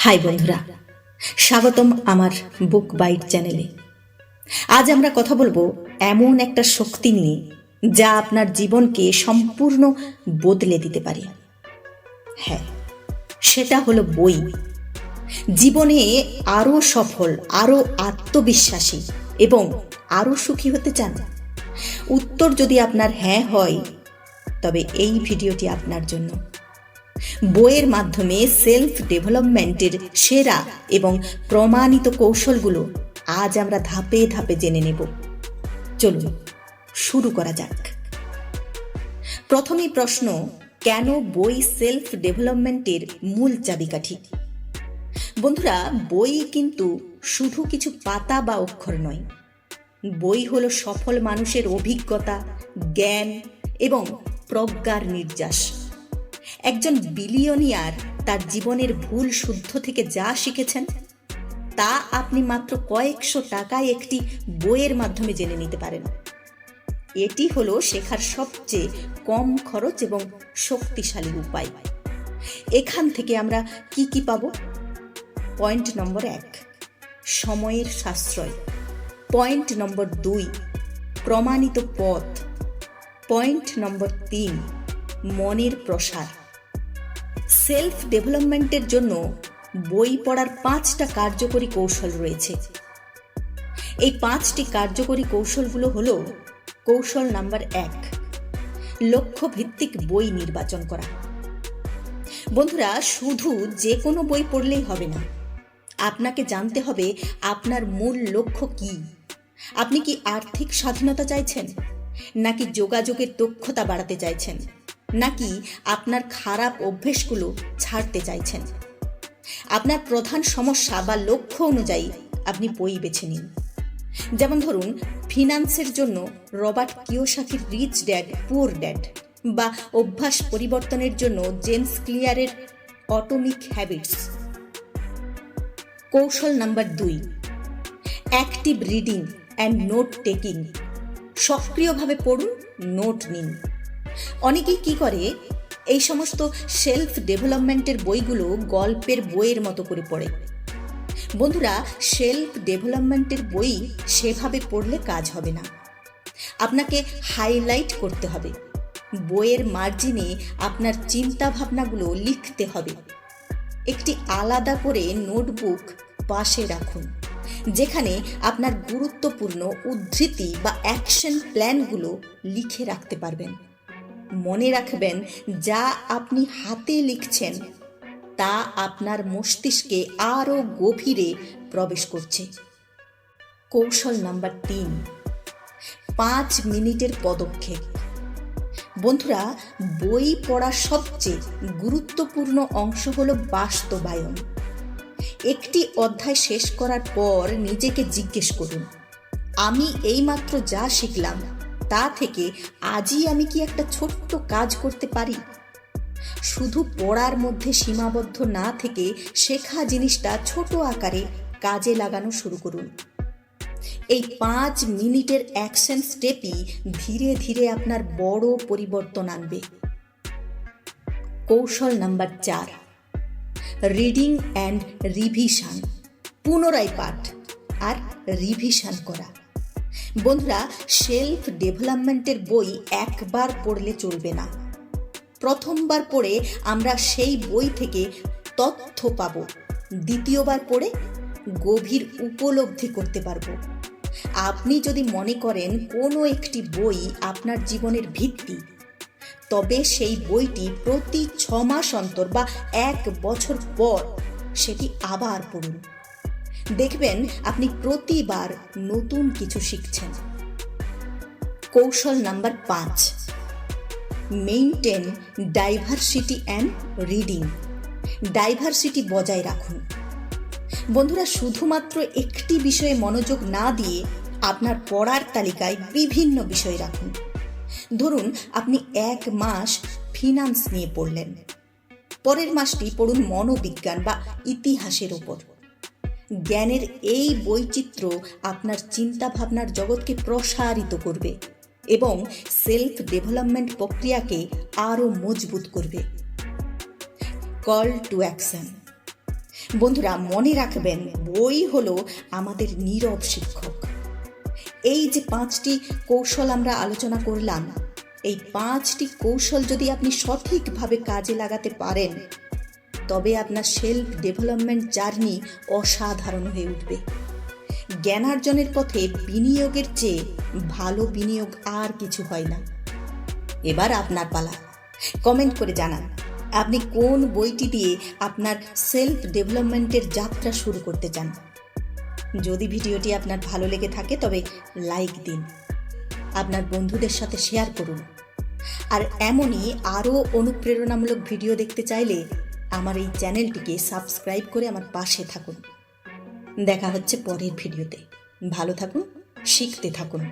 High বন্ধুরা, স্বাগতম আমার বুক বাইট চ্যানেলে। আজ আমরা কথা বলবো এমন একটা শক্তি নিয়ে যা আপনার জীবনকে সম্পূর্ণ বদলে দিতে পারে। হ্যাঁ, সেটা হলো বই। জীবনে আরও সফল, আরও আত্মবিশ্বাসী এবং আরও সুখী হতে চান? উত্তর যদি আপনার হ্যাঁ হয়, তবে এই ভিডিওটি আপনার জন্য। বইয়ের মাধ্যমে সেলফ ডেভেলপমেন্টের সেরা এবং প্রমাণিত কৌশলগুলো আজ আমরা ধাপে ধাপে জেনে নেব। চলুন শুরু করা যাক। প্রথমেই প্রশ্ন, কেন বই সেলফ ডেভেলপমেন্টের মূল চাবিকাঠি? বন্ধুরা, বই কিন্তু শুধু কিছু পাতা বা অক্ষর নয়। বই হলো সফল মানুষের অভিজ্ঞতা, জ্ঞান এবং প্রজ্ঞার নির্যাস। একজন বিলিয়নিয়ার তার জীবনের ভুল শুদ্ধ থেকে যা শিখেছেন তা আপনি মাত্র কয়েকশো টাকায় একটি বইয়ের মাধ্যমে জেনে নিতে পারেন। এটি হলো শেখার সবচেয়ে কম খরচ এবং শক্তিশালী উপায়। এখান থেকে আমরা কি পাব? পয়েন্ট নম্বর 1, সময়ের সাশ্রয়। পয়েন্ট নম্বর 2, প্রমাণিত পথ। পয়েন্ট নম্বর 3, মনের প্রসার। সেলফ ডেভেলপমেন্টের জন্য বই পড়ার 5টা কার্যকরী কৌশল রয়েছে। এই 5টি কার্যকরী কৌশলগুলো হলো: কৌশল নাম্বার 1, লক্ষ্য ভিত্তিক বই নির্বাচন করা। বন্ধুরা, শুধু যে কোনো বই পড়লেই হবে না। আপনাকে জানতে হবে আপনার মূল লক্ষ্য কি। আপনি কি আর্থিক স্বাধীনতা চাইছেন, নাকি যোগাযোগের দক্ষতা বাড়াতে চাইছেন, নাকি আপনার খারাপ অভ্যেসগুলো ছাড়তে চাইছেন? আপনার প্রধান সমস্যা বা লক্ষ্য অনুযায়ী আপনি বই বেছে নিন। যেমন ধরুন, ফিনান্সের জন্য রবার্ট কিওসাকির রিচ ড্যাড পুয়ার ড্যাড, বা অভ্যাস পরিবর্তনের জন্য জেমস ক্লিয়ারের অটোমিক হ্যাবিটস। কৌশল number 2, active reading and note taking. সক্রিয়ভাবে পড়ুন, নোট নিন। অনেকেই কি করে, এই সমস্ত সেলফ ডেভেলপমেন্টের বইগুলো গল্পের বইয়ের মতো করে পড়ে। বন্ধুরা, সেলফ ডেভেলপমেন্টের বই সেভাবে পড়লে কাজ হবে না। আপনাকে হাইলাইট করতে হবে। বইয়ের মার্জিনে আপনার চিন্তা ভাবনাগুলো লিখতে হবে। একটি আলাদা করে নোটবুক পাশে রাখুন, যেখানে আপনার গুরুত্বপূর্ণ উদ্ধৃতি বা অ্যাকশন প্ল্যানগুলো লিখে রাখতে পারবেন। মনে রাখবেন, যা আপনি হাতে লিখছেন তা আপনার মস্তিষ্কে আরও গভীরে প্রবেশ করছে। কৌশল নাম্বার 3, 5 মিনিটের পদক্ষেপ। বন্ধুরা, বই পড়ার সবচেয়ে গুরুত্বপূর্ণ অংশ হলো বাস্তবায়ন। একটি অধ্যায় শেষ করার পর নিজেকে জিজ্ঞেস করুন, আমি এইমাত্র যা শিখলাম তা থেকে আজই আমি কি একটা ছোট্ট কাজ করতে পারি? শুধু পড়ার মধ্যে সীমাবদ্ধ না থেকে শেখা জিনিসটা ছোট আকারে কাজে লাগানো শুরু করুন। এই 5 মিনিটের অ্যাকশন স্টেপই ধীরে ধীরে আপনার বড় পরিবর্তন আনবে। কৌশল নাম্বার 4, রিডিং অ্যান্ড রিভিশন। পুনরায় পাঠ আর রিভিশন করা। বন্ধুরা, সেলফ ডেভেলপমেন্টের বই একবার পড়লে চলবে না। প্রথমবার পড়ে আমরা সেই বই থেকে তথ্য পাব, দ্বিতীয়বার পড়ে গভীর উপলব্ধি করতে পারব। আপনি যদি মনে করেন কোনো একটি বই আপনার জীবনের ভিত্তি, তবে সেই বইটি প্রতি 6 মাস অন্তর বা 1 বছর পর সেটি আবার পড়ুন। দেখবেন আপনি প্রতিবার নতুন কিছু শিখছেন। কৌশল number 5, maintain diversity and reading. Diversity বজায় রাখুন। বন্ধুরা, শুধুমাত্র একটি বিষয়ে মনোযোগ না দিয়ে আপনার পড়ার তালিকায় বিভিন্ন বিষয় রাখুন। ধরুন, আপনি 1 মাস ফিনান্স নিয়ে পড়লেন, পরের মাসটি পড়ুন মনোবিজ্ঞান বা ইতিহাসের উপর। জ্ঞানের এই বৈচিত্র্য আপনার চিন্তা ভাবনার জগৎকে প্রসারিত করবে এবং সেলফ ডেভেলপমেন্ট প্রক্রিয়াকে আরও মজবুত করবে। Call to action. বন্ধুরা, মনে রাখবেন, বই হলো আমাদের নীরব শিক্ষক। এই যে 5টি কৌশল আমরা আলোচনা করলাম, এই 5টি কৌশল যদি আপনি সঠিকভাবে কাজে লাগাতে পারেন, তবে আপনার সেলফ ডেভেলপমেন্ট জার্নি অসাধারণ হয়ে উঠবে। জ্ঞানার্জনের পথে বিনিয়োগের চেয়ে ভালো বিনিয়োগ আর কিছু হয় না। এবার আপনার পালা। কমেন্ট করে জানান আপনি কোন বইটি দিয়ে আপনার সেলফ ডেভেলপমেন্টের যাত্রা শুরু করতে চান। যদি ভিডিওটি আপনার ভালো লেগে থাকে তবে লাইক দিন, আপনার বন্ধুদের সাথে শেয়ার করুন। আর এমনই আরও অনুপ্রেরণামূলক ভিডিও দেখতে চাইলে আমার এই চ্যানেলটিকে সাবস্ক্রাইব করে আমার পাশে থাকুন। দেখা হচ্ছে পরের ভিডিওতে। ভালো থাকুন, শিখতে থাকুন।